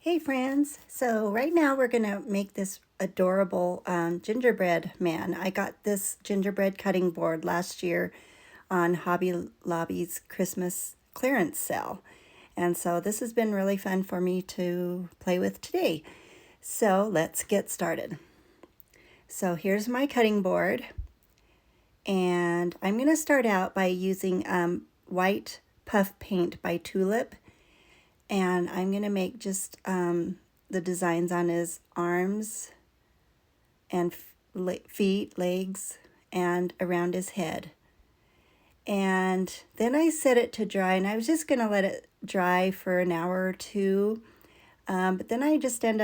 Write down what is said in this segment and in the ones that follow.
Hey friends, so right now we're gonna make this adorable gingerbread man. I got this gingerbread cutting board last year on Hobby Lobby's Christmas clearance sale. And so this has been really fun for me to play with today. So let's get started. So here's my cutting board, and I'm gonna start out by using white puff paint by Tulip, and I'm going to make just the designs on his arms and feet, legs, and around his head. And then I set it to dry, and I was just going to let it dry for an hour or two. But then I just ended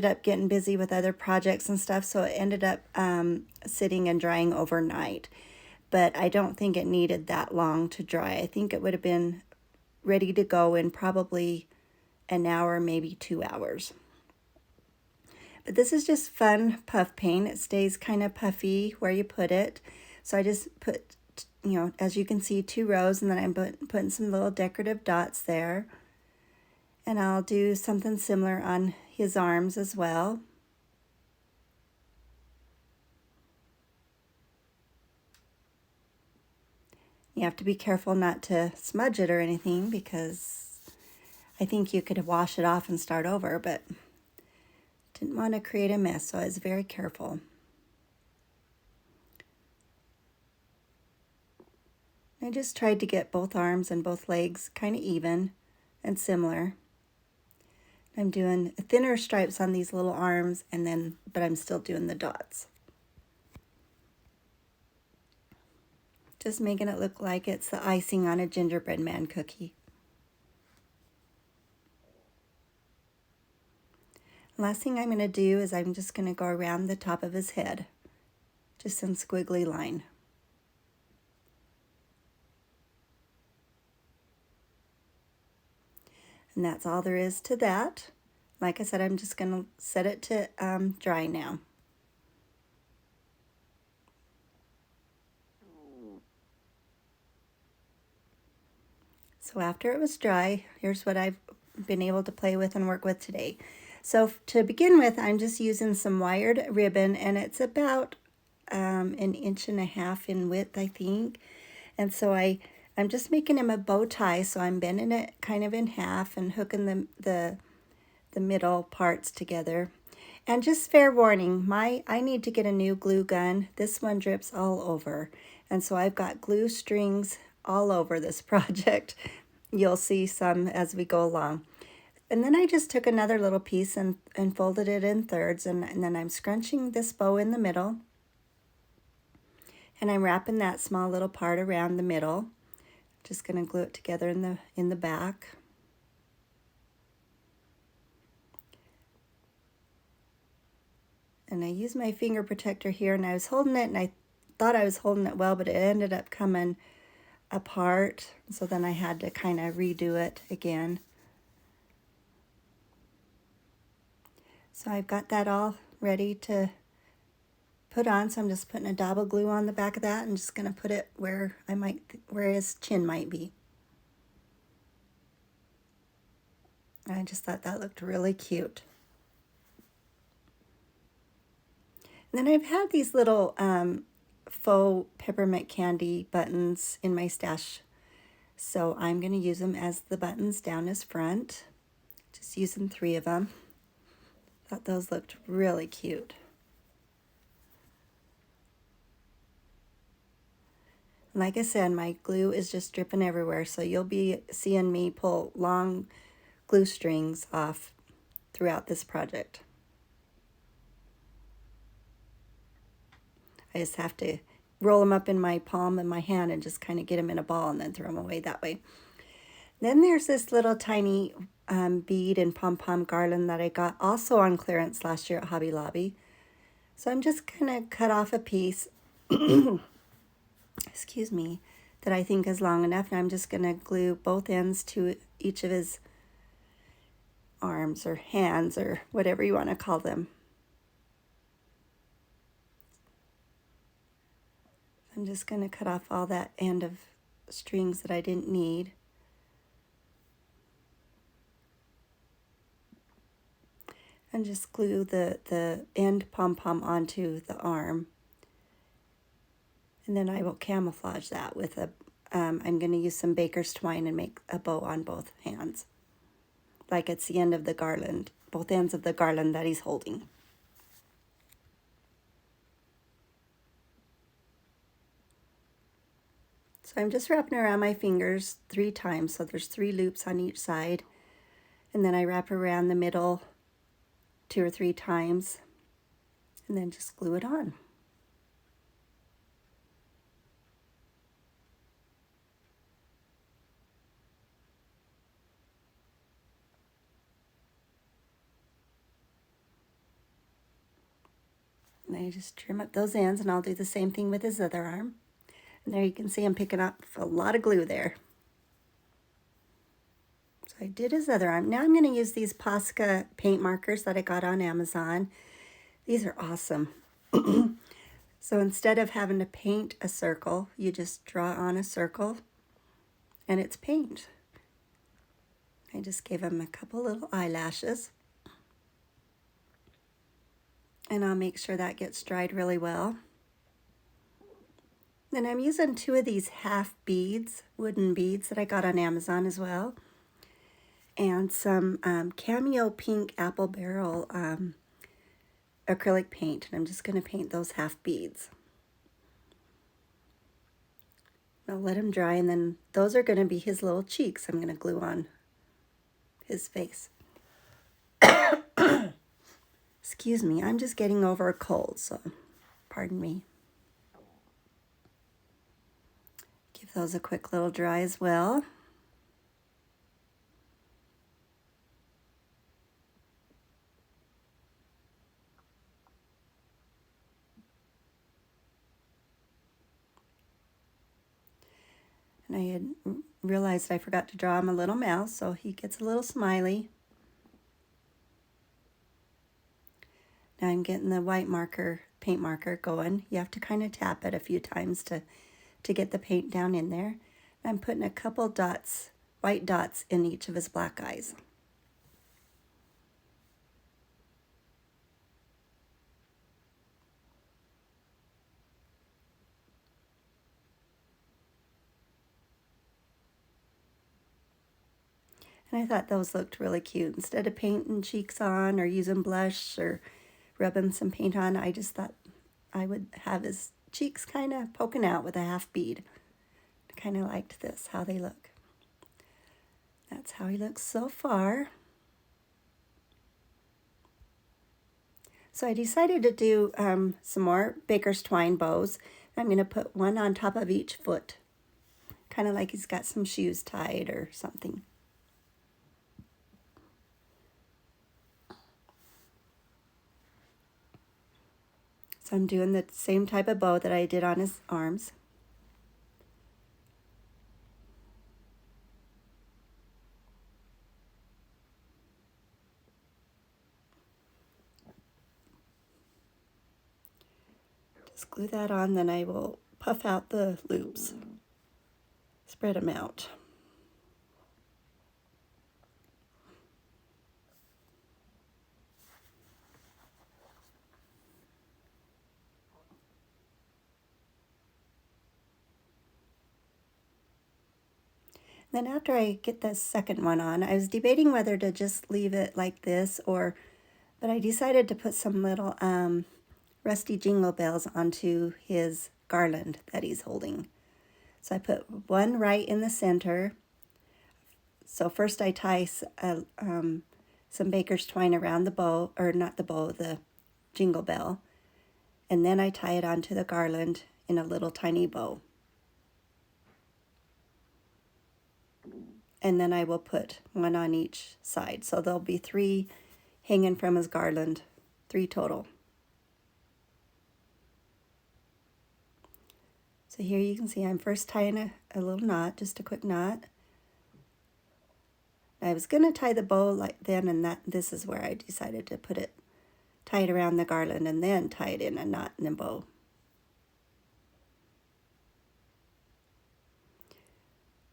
up getting busy with other projects and stuff, so it ended up sitting and drying overnight. But I don't think it needed that long to dry. I think it would have been ready to go in probably an hour, maybe 2 hours. But this is just fun puff paint. It stays kind of puffy where you put it. So I just put, as you can see, 2 rows, and then I'm putting some little decorative dots there. And I'll do something similar on his arms as well. You have to be careful not to smudge it or anything, because I think you could wash it off and start over, but didn't want to create a mess, so I was very careful. I just tried to get both arms and both legs kind of even and similar. I'm doing thinner stripes on these little arms, but I'm still doing the dots. Just making it look like it's the icing on a gingerbread man cookie. Last thing I'm going to do is I'm just going to go around the top of his head, just in squiggly line. And that's all there is to that. Like I said, I'm just going to set it to dry now. So after it was dry, here's what I've been able to play with and work with today. So to begin with, I'm just using some wired ribbon, and it's about 1.5 inches in width, I think. And so I'm just making him a bow tie, so I'm bending it kind of in half and hooking the middle parts together. And just fair warning, I need to get a new glue gun. This one drips all over. And so I've got glue strings all over this project. You'll see some as we go along. And then I just took another little piece and folded it in thirds, and then I'm scrunching this bow in the middle. And I'm wrapping that small little part around the middle. Just going to glue it together in the back. And I used my finger protector here, and I was holding it, and I thought I was holding it well, but it ended up coming apart. So then I had to kind of redo it again. So I've got that all ready to put on. So I'm just putting a dab of glue on the back of that and just going to put it where his chin might be. I just thought that looked really cute. And then I've had these little faux peppermint candy buttons in my stash. So I'm going to use them as the buttons down his front. Just using 3 of them. Thought those looked really cute. Like I said, my glue is just dripping everywhere, so you'll be seeing me pull long glue strings off throughout this project. I just have to roll them up in my palm and my hand and just kind of get them in a ball and then throw them away that way. Then there's this little tiny bead and pom-pom garland that I got also on clearance last year at Hobby Lobby. So I'm just going to cut off a piece, excuse me, that I think is long enough, and I'm just going to glue both ends to each of his arms or hands or whatever you want to call them. I'm just going to cut off all that end of strings that I didn't need. and just glue the end pom-pom onto the arm. And then I will camouflage that with I'm going to use some baker's twine and make a bow on both hands. Like it's the end of the garland, both ends of the garland that he's holding. So I'm just wrapping around my fingers 3 times, so there's 3 loops on each side. And then I wrap around the middle 2 or 3 times, and then just glue it on. And I just trim up those ends, and I'll do the same thing with his other arm. And there you can see I'm picking up a lot of glue there. So I did his other arm. Now I'm going to use these Posca paint markers that I got on Amazon. These are awesome. So instead of having to paint a circle, you just draw on a circle and it's paint. I just gave him a couple little eyelashes. And I'll make sure that gets dried really well. Then I'm using 2 of these half beads, wooden beads that I got on Amazon as well. And some Cameo Pink Apple Barrel acrylic paint. And I'm just going to paint those half beads. I'll let them dry, and then those are going to be his little cheeks I'm going to glue on his face. Excuse me, I'm just getting over a cold, so pardon me. Give those a quick little dry as well. And I had realized I forgot to draw him a little mouth, so he gets a little smiley. Now I'm getting the white marker, paint marker going. You have to kind of tap it a few times to get the paint down in there. I'm putting a couple dots, white dots in each of his black eyes. And I thought those looked really cute. Instead of painting cheeks on or using blush or rubbing some paint on, I just thought I would have his cheeks kind of poking out with a half bead. Kind of liked this, how they look. That's how he looks so far. So I decided to do some more baker's twine bows. I'm going to put one on top of each foot, kind of like he's got some shoes tied or something. So I'm doing the same type of bow that I did on his arms. Just glue that on, then I will puff out the loops. Spread them out. Then after I get the second one on, I was debating whether to just leave it like this but I decided to put some little rusty jingle bells onto his garland that he's holding. So I put one right in the center. So first I tie some baker's twine around the bow, or not the bow, the jingle bell. And then I tie it onto the garland in a little tiny bow. And then I will put one on each side. So there'll be 3 hanging from his garland, 3 total. So here you can see I'm first tying a little knot, just a quick knot. I was going to tie the bow like then, and this is where I decided to tie it around the garland and then tie it in a knot and a bow.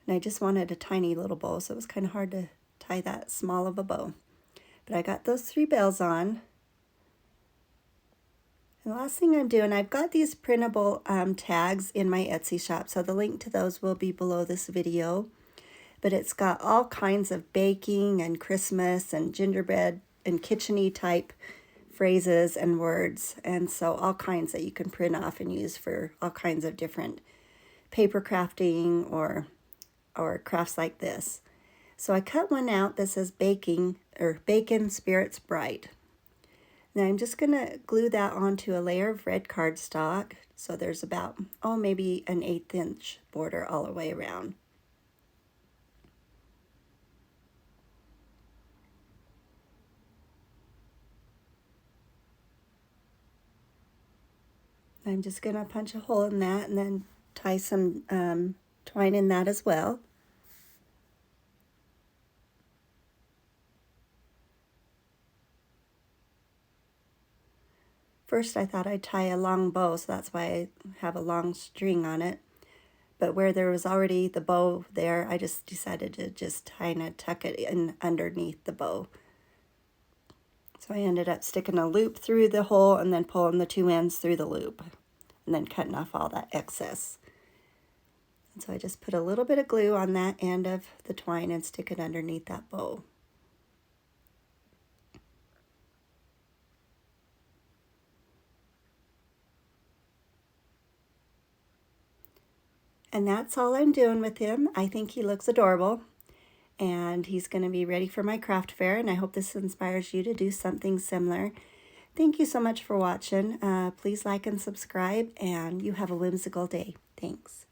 And I just wanted a tiny little bow, so it was kind of hard to tie that small of a bow. But I got those 3 bells on. And the last thing I'm doing, I've got these printable tags in my Etsy shop, so the link to those will be below this video. But it's got all kinds of baking and Christmas and gingerbread and kitchen-y type phrases and words, and so all kinds that you can print off and use for all kinds of different paper crafting or crafts like this. So I cut one out that says baking or bacon spirits bright. Now I'm just going to glue that onto a layer of red cardstock. So there's about, maybe an 1/8 inch border all the way around. I'm just going to punch a hole in that and then tie some twine in that as well. First I thought I'd tie a long bow, so that's why I have a long string on it. But where there was already the bow there, I just decided to just kind of tuck it in underneath the bow. So I ended up sticking a loop through the hole and then pulling the 2 ends through the loop and then cutting off all that excess. And so I just put a little bit of glue on that end of the twine and stick it underneath that bow. And that's all I'm doing with him. I think he looks adorable, and he's going to be ready for my craft fair, and I hope this inspires you to do something similar. Thank you so much for watching. Please like and subscribe, and you have a whimsical day. Thanks.